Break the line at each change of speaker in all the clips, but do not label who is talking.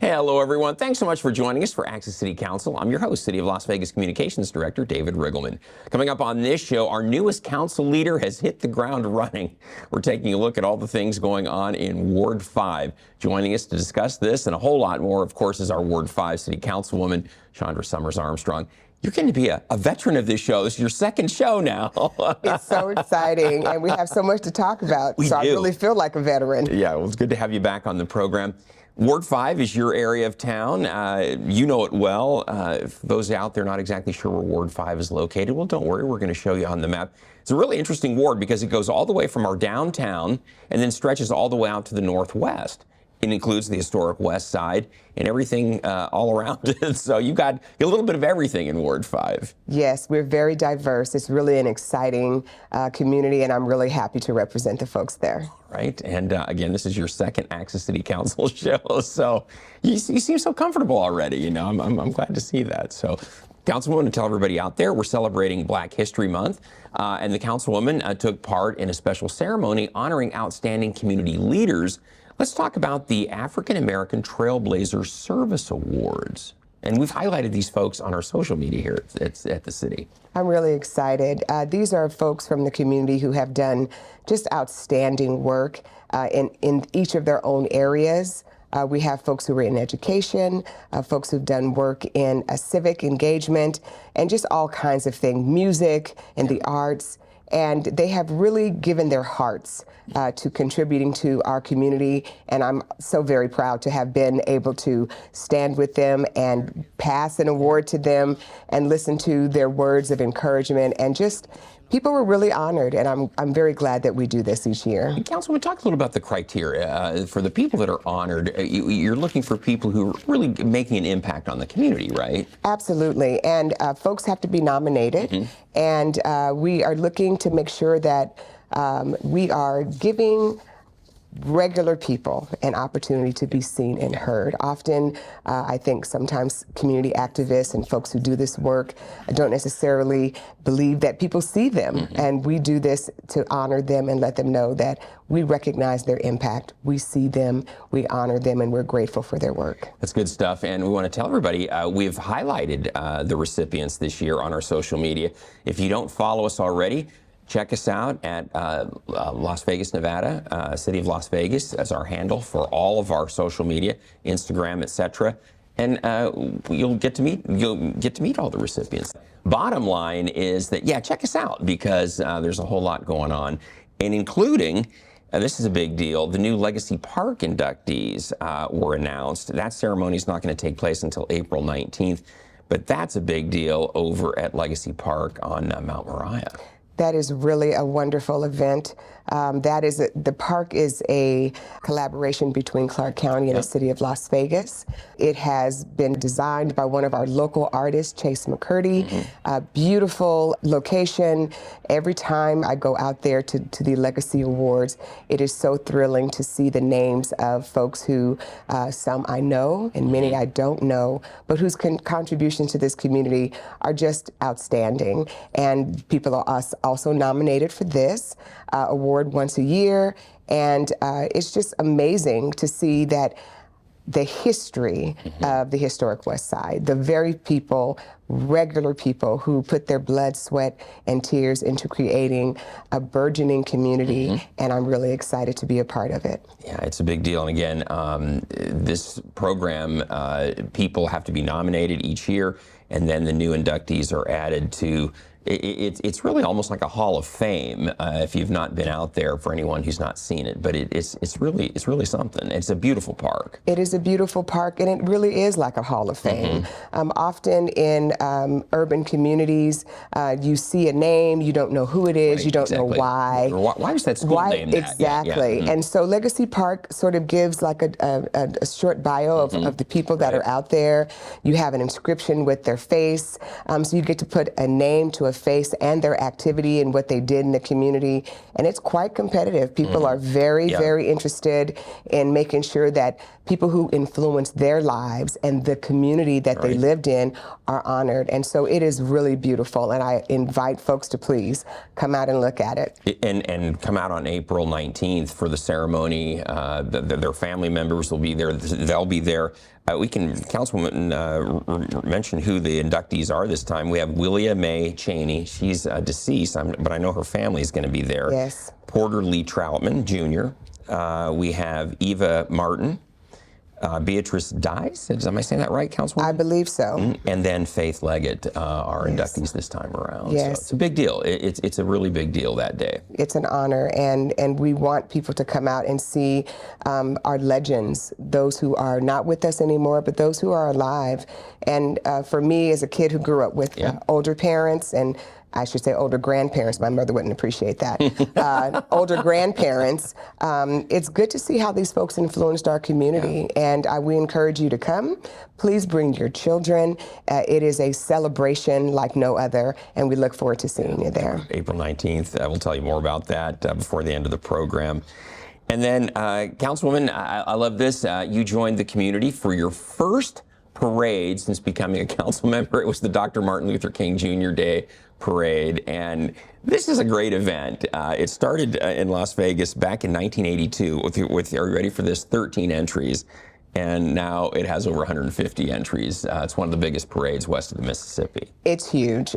Hello, everyone. Thanks so much for joining us for Access City Council. I'm your host, City of Las Vegas Communications Director, David Riggleman. Coming up on this show, our newest council leader has hit the ground running. We're taking a look at all the things going on in Ward 5. Joining us to discuss this and a whole lot more, of course, is our Ward 5 City Councilwoman, Shondra Summers Armstrong. You're going to be a veteran of this show. This is your second show now.
It's so exciting, and we have so much to talk about.
We do.
I really feel like a veteran.
Yeah, well, it's good to have you back on the program. Ward 5 is your area of town. You know it well. For those out there not exactly sure where Ward 5 is located, well, don't worry. We're going to show you on the map. It's a really interesting ward because it goes all the way from our downtown and then stretches all the way out to the northwest. It includes the historic west side and everything all around it. So you've got a little bit of everything in Ward 5.
Yes, we're very diverse. It's really an exciting community, and I'm really happy to represent the folks there.
Right. And again, this is your second Access City Council show. So you seem so comfortable already. You know, I'm glad to see that. So Councilwoman, to tell everybody out there, we're celebrating Black History Month, and the Councilwoman took part in a special ceremony honoring outstanding community leaders. Let's talk about the African American Trailblazer Service Awards. And we've highlighted these folks on our social media here at the city.
I'm really excited. These are folks from the community who have done just outstanding work in each of their own areas. We have folks who are in education, folks who've done work in civic engagement, and just all kinds of things, music and the arts. And they have really given their hearts to contributing to our community. And I'm so very proud to have been able to stand with them and pass an award to them and listen to their words of encouragement. And just people were really honored. And I'm very glad that we do this each year.
Councilwoman, talk a little about the criteria. For the people that are honored, you're looking for people who are really making an impact on the community, right?
Absolutely. And folks have to be nominated. Mm-hmm. And we are looking to make sure that we are giving regular people an opportunity to be seen and heard. Often, I think sometimes community activists and folks who do this work don't necessarily believe that people see them. Mm-hmm. And we do this to honor them and let them know that we recognize their impact, we see them, we honor them, and we're grateful for their work.
That's good stuff. And we want to tell everybody, we've highlighted the recipients this year on our social media. If you don't follow us already, check us out at Las Vegas, Nevada, City of Las Vegas as our handle for all of our social media, Instagram, etc. And you'll get to meet all the recipients. Bottom line is that, yeah, check us out because there's a whole lot going on, and including, this is a big deal, the new Legacy Park inductees were announced. That ceremony is not going to take place until April 19th, but that's a big deal over at Legacy Park on Mount Moriah.
That is really a wonderful event. The park is a collaboration between Clark County and the City of Las Vegas. It has been designed by one of our local artists, Chase McCurdy. Mm-hmm. A beautiful location. Every time I go out there to the Legacy Awards, it is so thrilling to see the names of folks who some I know and many I don't know, but whose contributions to this community are just outstanding. And people are also nominated for this award once a year, and it's just amazing to see that the history of the historic West Side, the very people, regular people who put their blood, sweat, and tears into creating a burgeoning community, and I'm really excited to be a part of it.
Yeah, it's a big deal. And again, this program, people have to be nominated each year, and then the new inductees are added to. It's really almost like a Hall of Fame if you've not been out there, for anyone who's not seen it. But it's really something. It's a beautiful park.
It is a beautiful park, and it really is like a Hall of Fame. Often in urban communities, you see a name, you don't know who it is, you don't know why.
Why is that school named that?
Exactly. Yeah. And so Legacy Park sort of gives like a short bio of the people that are out there. You have an inscription with their face, so you get to put a name to a face and their activity and what they did in the community. And it's quite competitive. People are very, very interested in making sure that people who influence their lives and the community that they lived in are honored. And so it is really beautiful. And I invite folks to please come out and look at it.
And come out on April 19th for the ceremony. Their family members will be there. They'll be there. We can, Councilwoman, mention who the inductees are this time. We have Willia Mae Cheney. She's deceased, but I know her family is going to be there.
Yes.
Porter Lee Troutman, Jr. We have Eva Martin. Beatrice Dice, am I saying that right, Councilwoman?
I believe so.
And then Faith Leggett are inductees this time around.
Yes.
So it's a big deal. It's a really big deal that day.
It's an honor, and we want people to come out and see our legends, those who are not with us anymore, but those who are alive. And for me, as a kid who grew up with older parents, and I should say older grandparents, my mother wouldn't appreciate that, older grandparents, it's good to see how these folks influenced our community. And we encourage you to come. Please bring your children. It is a celebration like no other, and we look forward to seeing you there.
April 19th, we'll tell you more about that before the end of the program. And then, Councilwoman, I love this. You joined the community for your first parade since becoming a council member. It was the Dr. Martin Luther King Jr. Day Parade, and this is a great event. It started in Las Vegas back in 1982 with, are you ready for this, 13 entries. And now it has over 150 entries. It's one of the biggest parades west of the Mississippi.
It's huge.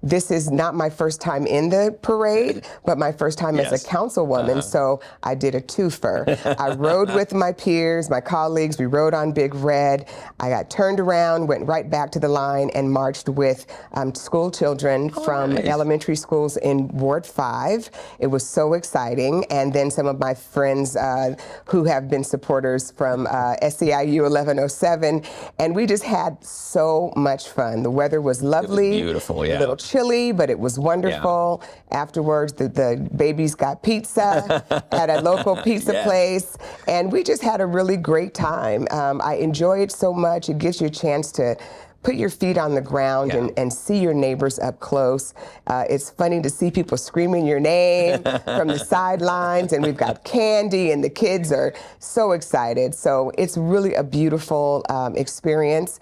This is not my first time in the parade, but my first time as a councilwoman, so I did a twofer. I rode with my peers, my colleagues. We rode on Big Red. I got turned around, went right back to the line, and marched with school children from elementary schools in Ward 5. It was so exciting. And then some of my friends who have been supporters from SEIU 1107, and we just had so much fun. The weather was lovely.
It was beautiful,
a little chilly, but it was wonderful. Afterwards, the babies got pizza at a local pizza place, and we just had a really great time. I enjoy it so much. It gives you a chance to put your feet on the ground and see your neighbors up close. It's funny to see people screaming your name from the sidelines, and we've got candy, and the kids are so excited. So it's really a beautiful experience.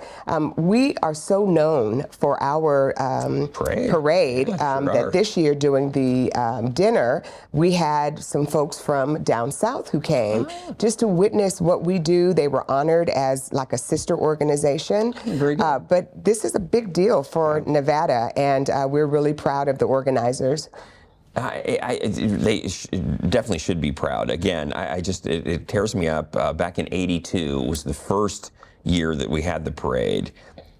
We are so known for our parade that this year during the dinner, we had some folks from down south who came just to witness what we do. They were honored as like a sister organization.
Very good.
But this is a big deal for Nevada, and we're really proud of the organizers.
They definitely should be proud. Again, it tears me up. Back in '82 was the first year that we had the parade.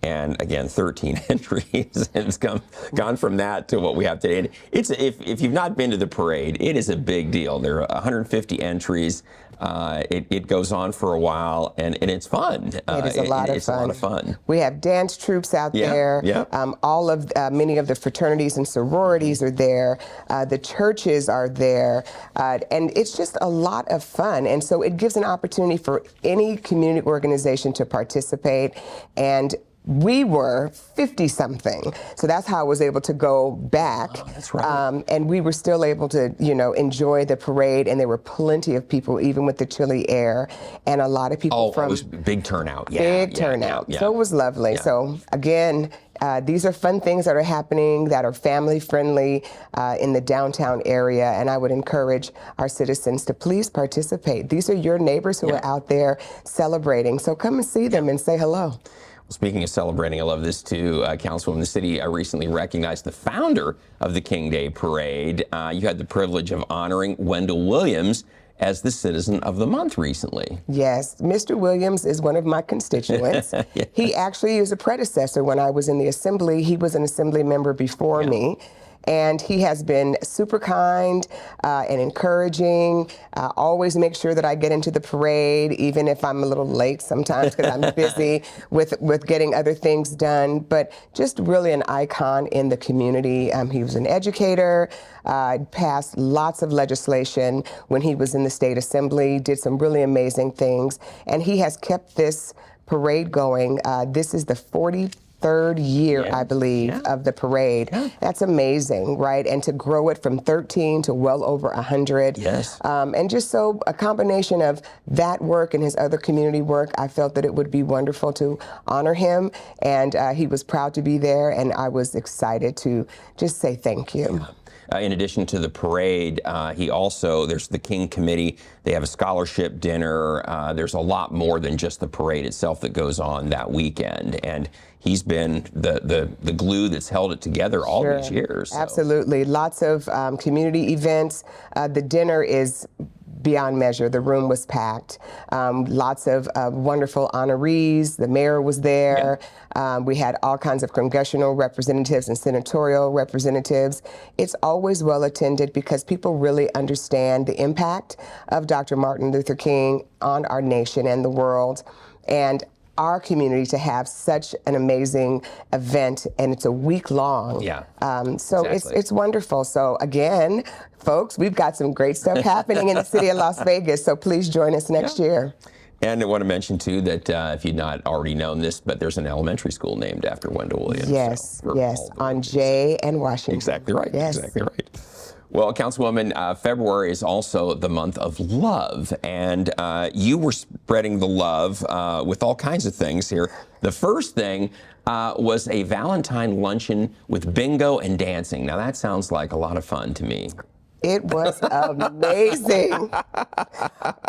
And again, 13 entries, and it's gone from that to what we have today. And if you've not been to the parade, it is a big deal. There are 150 entries. It goes on for a while, and it's fun.
It is a lot of fun. We have dance troupes out there. Many of the fraternities and sororities are there. The churches are there, and it's just a lot of fun. And so it gives an opportunity for any community organization to participate. And we were 50-something, so that's how I was able to go back.
Oh, that's right.
And we were still able to, enjoy the parade, and there were plenty of people, even with the chilly air, and a lot of people from.
It was big turnout.
Big turnout. So it was lovely. So again, these are fun things that are happening that are family friendly in the downtown area, and I would encourage our citizens to please participate. These are your neighbors who are out there celebrating, so come and see them and say hello.
Speaking of celebrating, I love this too. Councilwoman, the city recently recognized the founder of the King Day Parade. You had the privilege of honoring Wendell Williams as the Citizen of the Month recently.
Yes, Mr. Williams is one of my constituents. He actually is a predecessor. When I was in the Assembly, he was an Assembly member before me. And he has been super kind and encouraging. Always make sure that I get into the parade, even if I'm a little late sometimes because I'm busy with getting other things done. But just really an icon in the community. He was an educator, passed lots of legislation when he was in the state assembly, did some really amazing things. And he has kept this parade going. This is the 45th third year,
Yeah.
I believe,
Yeah.
of the parade.
Yeah.
That's amazing, right? And to grow it from 13 to well over 100.
Yes.
And just so a combination of that work and his other community work, I felt that it would be wonderful to honor him. And he was proud to be there, and I was excited to just say thank you.
In addition to the parade, there's the King Committee. They have a scholarship dinner. There's a lot more than just the parade itself that goes on that weekend. And he's been the glue that's held it together all these years. So.
Absolutely. Lots of community events. The dinner is beyond measure. The room was packed. Lots of wonderful honorees. The mayor was there. We had all kinds of congressional representatives and senatorial representatives. It's always well attended because people really understand the impact of Dr. Martin Luther King on our nation and the world. And our community to have such an amazing event, and it's a week long.
Yeah.
So
exactly.
it's wonderful. So again, folks, we've got some great stuff happening in the city of Las Vegas. So please join us next year.
And I want to mention, too, that if you've not already known this, but there's an elementary school named after Wendell Williams.
Yes,
so
yes, on Jay and Washington.
Exactly right.
Yes.
Exactly right. Well, Councilwoman, February is also the month of love, and you were spreading the love with all kinds of things here. The first thing was a Valentine luncheon with bingo and dancing. Now, that sounds like a lot of fun to me.
It was amazing.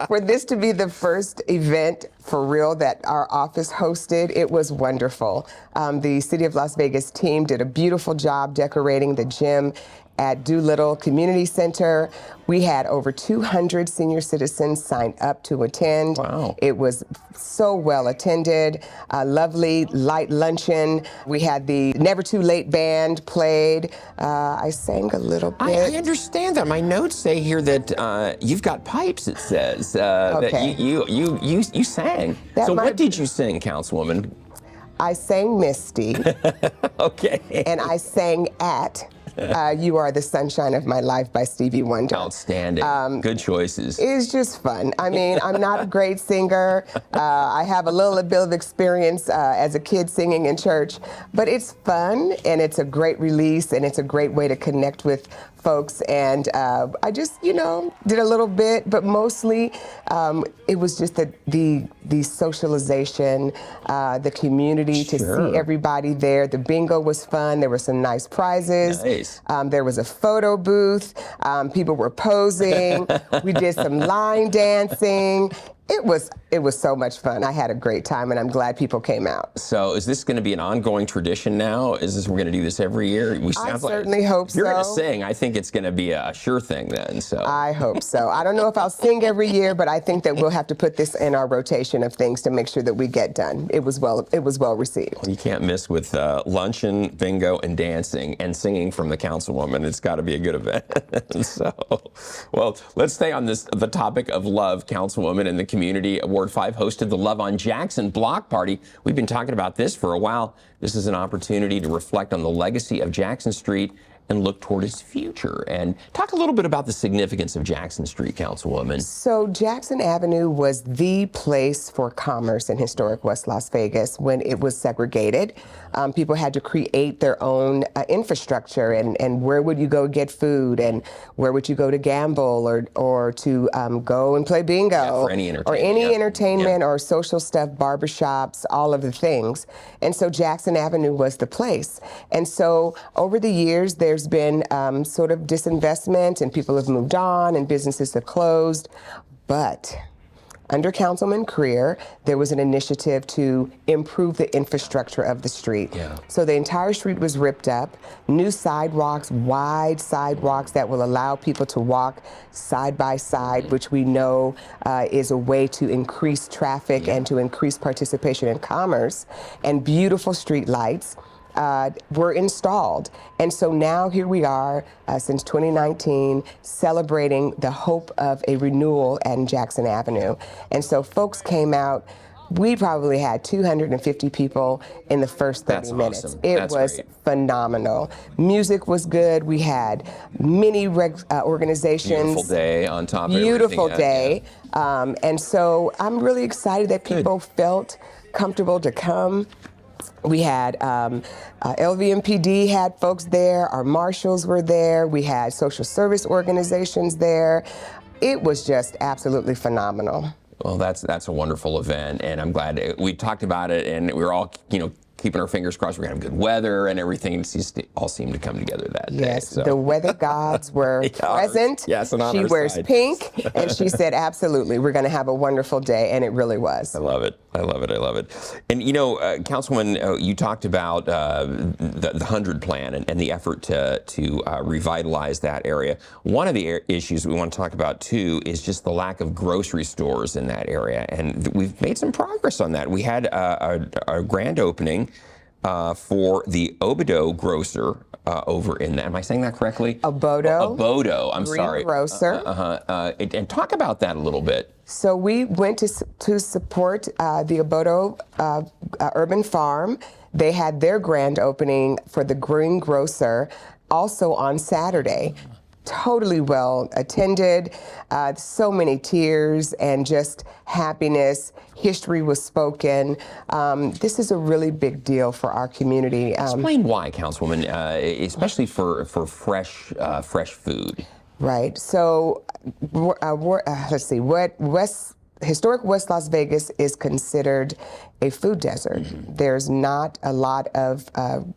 For this to be the first event for real that our office hosted, it was wonderful. The City of Las Vegas team did a beautiful job decorating the gym at Doolittle Community Center. We had over 200 senior citizens sign up to attend.
Wow.
It was so well attended, a lovely light luncheon. We had the Never Too Late band played. I sang a little bit.
I understand that. My notes say here that you've got pipes, it says.
Okay.
That you sang.
That
So
might-
what did you sing, Councilwoman?
I sang Misty,
Okay.
and I sang at You Are the Sunshine of My Life by Stevie Wonder.
Outstanding. Good choices.
It's just fun. I mean, I'm not a great singer. I have a little bit of experience as a kid singing in church, but it's fun, and it's a great release, and it's a great way to connect with folks. And I just, did a little bit, but mostly it was just the socialization, the community, to see everybody there. The bingo was fun. There were some nice prizes.
Nice.
There was a photo booth. People were posing. We did some line dancing. It was so much fun. I had a great time, and I'm glad people came out.
So is this going to be an ongoing tradition now? We're going to do this every year?
I certainly hope
if you're going to
so.
sing, I think it's going to be a sure thing then. So
I hope so. I don't know if I'll sing every year, but I think that we'll have to put this in our rotation of things to make sure that we get done. It was well received.
you can't miss with luncheon, bingo, and dancing, and singing from the Councilwoman. It's got to be a good event. So, well, let's stay on the topic of love, Councilwoman, and the community. Ward 5 hosted the Love on Jackson block party. We've been talking about this for a while. This is an opportunity to reflect on the legacy of Jackson Street and look toward its future. And talk a little bit about the significance of Jackson Street, Councilwoman.
So Jackson Avenue was the place for commerce in historic West Las Vegas when it was segregated. People had to create their own infrastructure, and where would you go get food, and where would you go to gamble, or to go and play bingo,
for any entertainment,
or any entertainment,
Yeah.
or social stuff, barbershops, all of the things. And so Jackson Avenue was the place. And so over the years, there's been sort of disinvestment, and people have moved on, and businesses have closed. But under Councilman Creer, there was an initiative to improve the infrastructure of the street.
Yeah.
So the entire street was ripped up, new sidewalks, wide sidewalks that will allow people to walk side by side, which we know is a way to increase traffic and to increase participation in commerce, and beautiful street lights. Were installed. And so now here we are since 2019 celebrating the hope of a renewal at Jackson Avenue. And so folks came out. We probably had 250 people in the first 30
That's
minutes.
awesome.
It
That's
was
great.
phenomenal. Music was good. We had many organizations.
Beautiful day on top of
Beautiful
everything.
day. And so I'm really excited that people felt comfortable to come We had LVMPD had folks there, our marshals were there, we had social service organizations there. It was just absolutely phenomenal.
Well, that's a wonderful event, and I'm glad we talked about it, and we were all, keeping our fingers crossed we're going to have good weather and everything. It just all seemed to come together that day.
Yes,
So.
the weather gods were present.
Yes, and on
she
our
wears
side.
pink, and she said, absolutely, we're going to have a wonderful day, and it really was.
I love it. I love it. I love it. And, Councilwoman, you talked about the 100 plan and the effort to revitalize that area. One of the issues we want to talk about, too, is just the lack of grocery stores in that area. And we've made some progress on that. We had a grand opening for the Obodo grocer over in that. Am I saying that correctly?
Obodo.
Obodo. I'm
Green
sorry.
Grocer.
And talk about that a little bit.
So we went to support the Obodo Urban Farm. They had their grand opening for the Green Grocer also on Saturday. Totally well attended, so many tears and just happiness. History was spoken. This is a really big deal for our community.
Explain why, Councilwoman, especially for fresh food.
Right. So let's see. Historic West Las Vegas is considered a food desert. Mm-hmm. There's not a lot of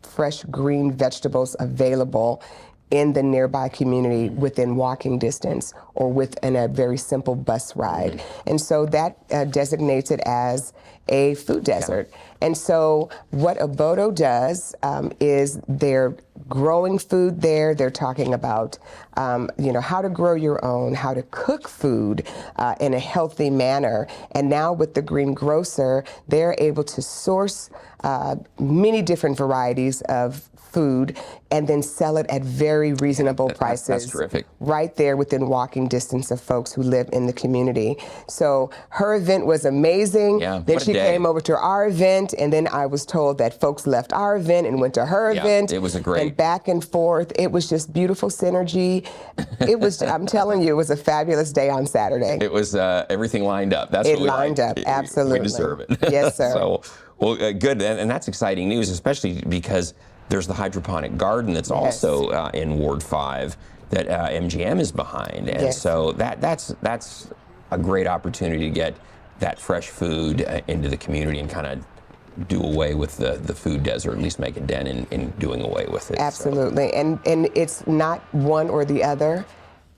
fresh green vegetables available in the nearby community within walking distance or within a very simple bus ride. Mm-hmm. And so that designates it as a food desert. Yeah. And so what Obodo does is they're growing food there. They're talking about, how to grow your own, how to cook food in a healthy manner. And now with the Green Grocer, they're able to source many different varieties of food and then sell it at very reasonable prices.
That's terrific.
Right there within walking distance of folks who live in the community. So her event was amazing.
Yeah,
then she came over to our event, and then I was told that folks left our event and went to her event.
It was a great.
And back and forth. It was just beautiful synergy. It was, I'm telling you, it was a fabulous day on Saturday.
It was everything lined up. That's what we
lined
like.
up, absolutely.
We deserve it.
Yes, sir.
So, good, and that's exciting news, especially because there's the hydroponic garden that's also in Ward 5 that MGM is behind, and so that's a great opportunity to get that fresh food into the community and kind of do away with the food desert, at least make a dent in doing away with it.
Absolutely, so. And it's not one or the other.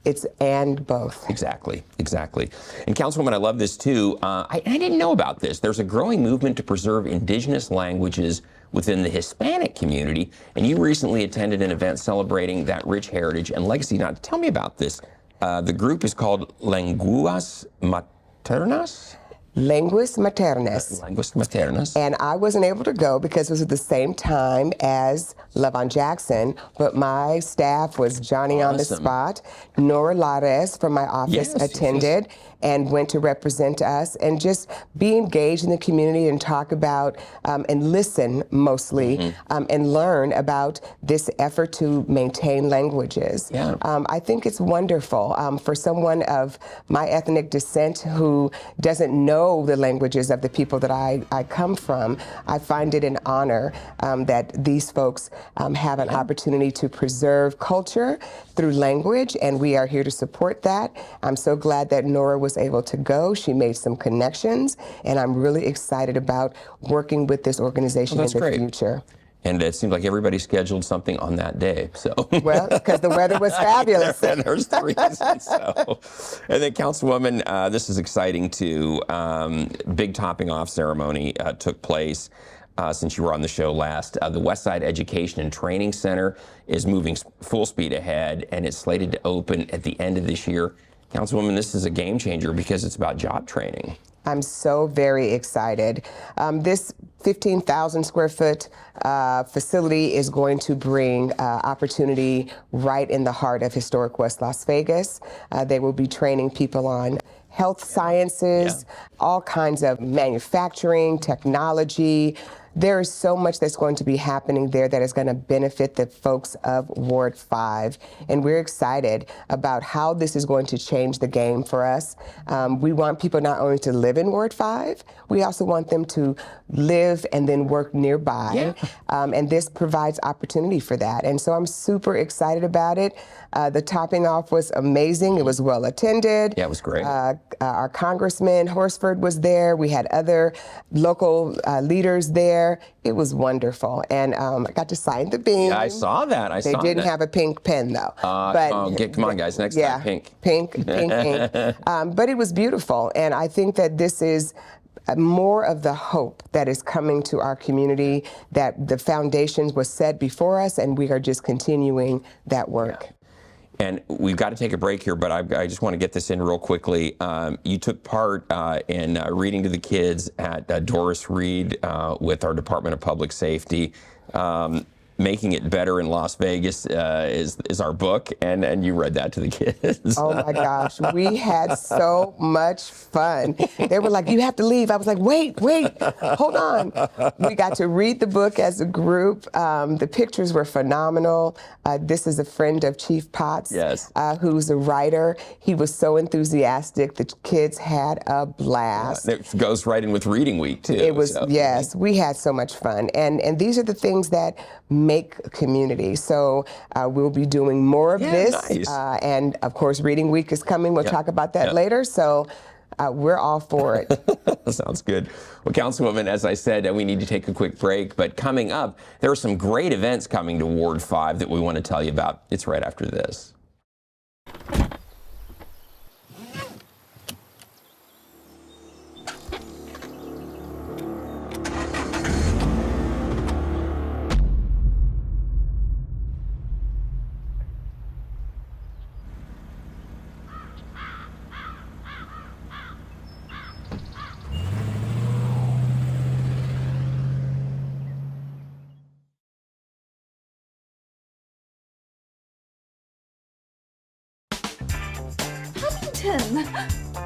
It's and both.
Exactly. And Councilwoman, I love this too. I didn't know about this. There's a growing movement to preserve indigenous languages within the Hispanic community, and you recently attended an event celebrating that rich heritage and legacy. Now, tell me about this. The group is called Lenguas Maternas?
Lenguas Maternas.
Lenguas Maternas.
And I wasn't able to go because it was at the same time as Levon Jackson, but my staff was Johnny on the spot. Nora Lares from my office attended and went to represent us and just be engaged in the community and talk about and listen mostly and learn about this effort to maintain languages.
Yeah.
I think it's wonderful for someone of my ethnic descent who doesn't know the languages of the people that I come from. I find it an honor that these folks have an opportunity to preserve culture through language, and we are here to support that. I'm so glad that Nora was able to go. She made some connections, and I'm really excited about working with this organization in the future.
And it seemed like everybody scheduled something on that day. So
well, because the weather was fabulous.
And there's the reason. So, and then Councilwoman, this is exciting too. Big topping off ceremony took place since you were on the show last. The Westside Education and Training Center is moving full speed ahead, and it's slated to open at the end of this year. Councilwoman, this is a game changer because it's about job training.
I'm so very excited. This 15,000 square foot facility is going to bring opportunity right in the heart of historic West Las Vegas. They will be training people on health sciences, all kinds of manufacturing, technology. There is so much that's going to be happening there that is going to benefit the folks of Ward 5. And we're excited about how this is going to change the game for us. We want people not only to live in Ward 5, we also want them to live and then work nearby. And this provides opportunity for that. And so I'm super excited about it. The topping off was amazing. It was well attended.
Yeah, it was great.
Our Congressman Horsford was there. We had other local leaders there. It was wonderful. And I got to sign the beam.
Yeah, I saw that.
They didn't have a pink pen, though.
Come on, guys. Next time, pink.
Pink. But it was beautiful. And I think that this is more of the hope that is coming to our community, that the foundation was set before us, and we are just continuing that work.
Yeah. And we've got to take a break here, but I just want to get this in real quickly. You took part in reading to the kids at Doris Reed with our Department of Public Safety. Making It Better in Las Vegas is our book, and you read that to the kids.
Oh my gosh, we had so much fun. They were like, "You have to leave." I was like, "Wait, hold on." We got to read the book as a group. The pictures were phenomenal. This is a friend of Chief Potts, who's a writer. He was so enthusiastic. The kids had a blast.
It goes right in with Reading Week too.
It was we had so much fun, and these are the things that make a community. So we'll be doing more of this.
Nice.
And of course, Reading Week is coming. We'll talk about that later. So we're all for it.
Sounds good. Well, Councilwoman, as I said, we need to take a quick break. But coming up, there are some great events coming to Ward 5 that we want to tell you about. It's right after this.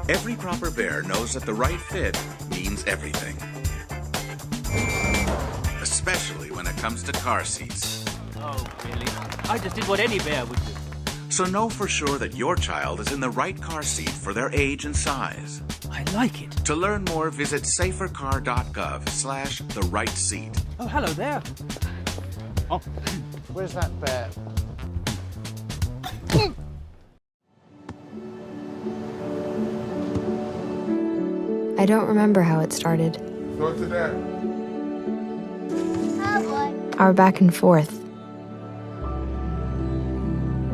Every proper bear knows that the right fit means everything. Especially when it comes to car seats.
Oh, really? I just did what any bear would do.
So know for sure that your child is in the right car seat for their age and size.
I like it.
To learn more, visit safercar.gov/the right seat.
Oh, hello there. Oh.
Where's that bear?
I don't remember how it started.
Go to that.
Oh boy.
Our back and forth.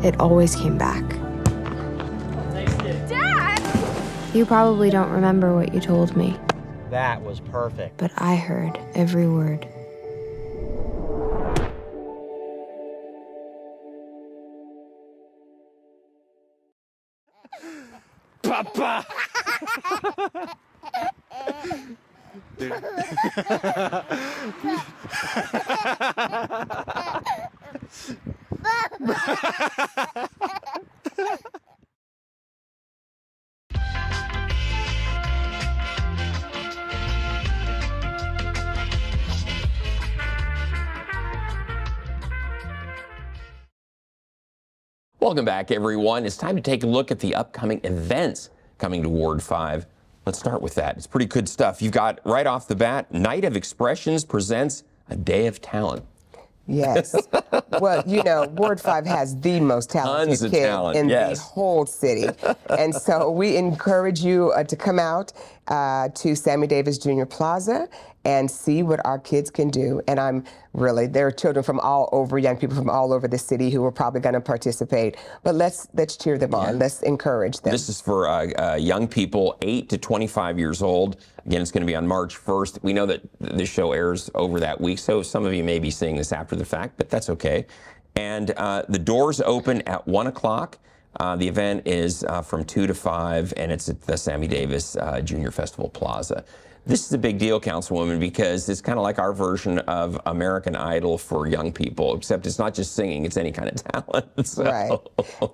It always came back.
Dad!
You probably don't remember what you told me,
That was perfect.
but I heard every word.
Papa!
Welcome back, everyone. It's time to take a look at the upcoming events coming to Ward 5. Let's start with that. It's pretty good stuff. You've got, right off the bat, Night of Expressions presents A Day of Talent.
Yes. Well, you know, Ward 5 has the most talented kid in the whole city. And so we encourage you to come out to Sammy Davis Jr. Plaza and see what our kids can do. And there are children from all over, young people from all over the city who are probably going to participate. But let's cheer them on. Let's encourage them.
This is for young people 8 to 25 years old. Again, it's going to be on March 1st. We know that this show airs over that week, so some of you may be seeing this after the fact, but that's okay. And the doors open at 1 o'clock. The event is from 2 to 5, and it's at the Sammy Davis Junior Festival Plaza. This is a big deal, Councilwoman, because it's kind of like our version of American Idol for young people, except it's not just singing, it's any kind of talent. So.
Right.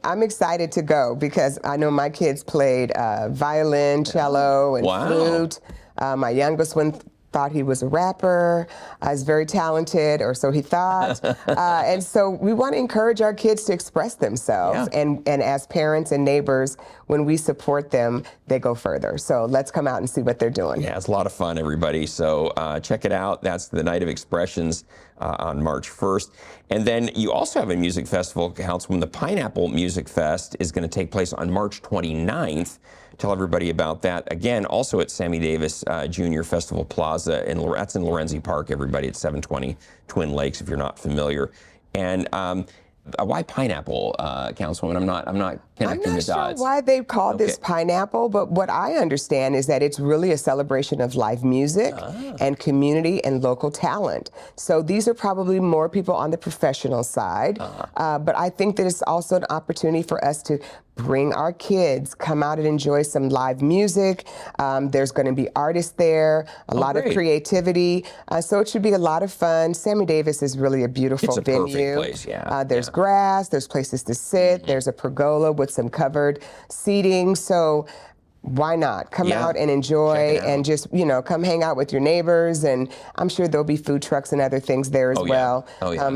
I'm excited to go because I know my kids played violin, cello, and flute. My youngest one thought he was a rapper. He's very talented, or so he thought. And so we want to encourage our kids to express themselves.
Yeah.
And as parents and neighbors, when we support them, they go further. So let's come out and see what they're doing.
Yeah, it's a lot of fun, everybody. So check it out. That's the Night of Expressions on March 1st. And then you also have a music festival, Councilwoman. The Pineapple Music Fest is going to take place on March 29th. Tell everybody about that. Again, also at Sammy Davis Junior Festival Plaza, that's in Lorenzi Park, everybody, at 720 Twin Lakes, if you're not familiar. And why pineapple, Councilwoman? I'm not connecting the dots.
I'm not sure why they've called this pineapple, but what I understand is that it's really a celebration of live music and community and local talent. So these are probably more people on the professional side, but I think that it's also an opportunity for us to bring our kids, come out and enjoy some live music. There's going to be artists there, a lot of creativity. So it should be a lot of fun. Sammy Davis is really a beautiful venue.
It's a perfect place, yeah.
There's grass, there's places to sit, there's a pergola with some covered seating. So why not come out and enjoy and just, come hang out with your neighbors. And I'm sure there'll be food trucks and other things there as well.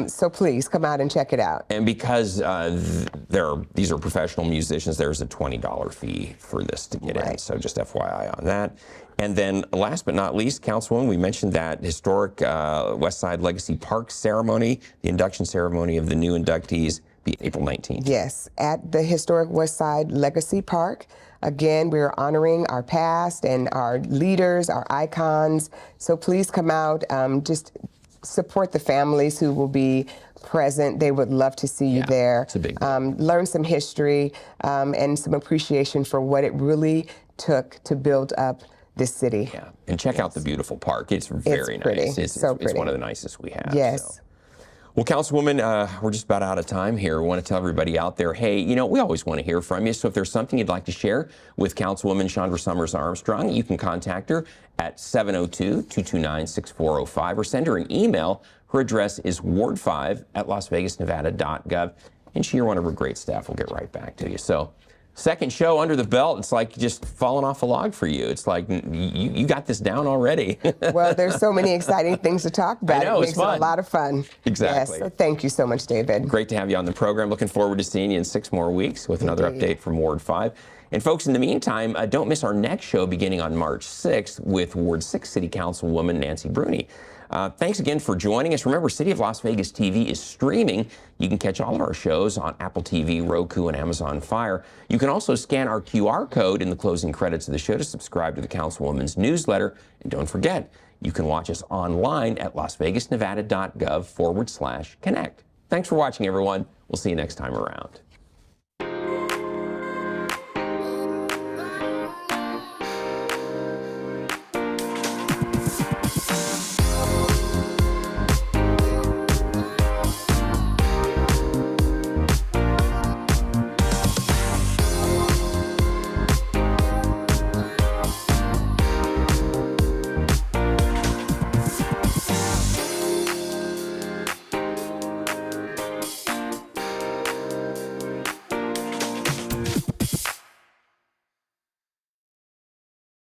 So please come out and check it out.
And because these are professional musicians, there's a $20 fee for this to get in. So just FYI on that. And then last but not least, Councilwoman, we mentioned that historic West Side Legacy Park ceremony, the induction ceremony of the new inductees, be April 19th.
Yes, at the historic West Side Legacy Park. Again, we're honoring our past and our leaders, our icons. So please come out, just support the families who will be present. They would love to see you there.
It's a big deal.
Learn some history and some appreciation for what it really took to build up this city.
Yeah, and check out the beautiful park. It's very
pretty.
nice. It's
so pretty.
It's one of the nicest we have.
Yes.
So. Well, Councilwoman, we're just about out of time here. We want to tell everybody out there, hey, we always want to hear from you. So if there's something you'd like to share with Councilwoman Shondra Summers Armstrong, you can contact her at 702-229-6405 or send her an email. Her address is ward5@lasvegasnevada.gov. And she or one of her great staff will get right back to you. So second show under the belt, it's like just falling off a log for you. It's like you got this down already.
Well, there's so many exciting things to talk about.
I know,
it makes
it's fun.
it a lot of fun.
Exactly.
Yes, so thank you so much, David.
Great to have you on the program. Looking forward to seeing you in 6 more weeks with another update from Ward 5. And folks, in the meantime, don't miss our next show beginning on March 6th with Ward 6 City Councilwoman Nancy Bruni. Thanks again for joining us. Remember, City of Las Vegas TV is streaming. You can catch all of our shows on Apple TV, Roku, and Amazon Fire. You can also scan our QR code in the closing credits of the show to subscribe to the Councilwoman's newsletter. And don't forget, you can watch us online at lasvegasnevada.gov/connect. Thanks for watching, everyone. We'll see you next time around.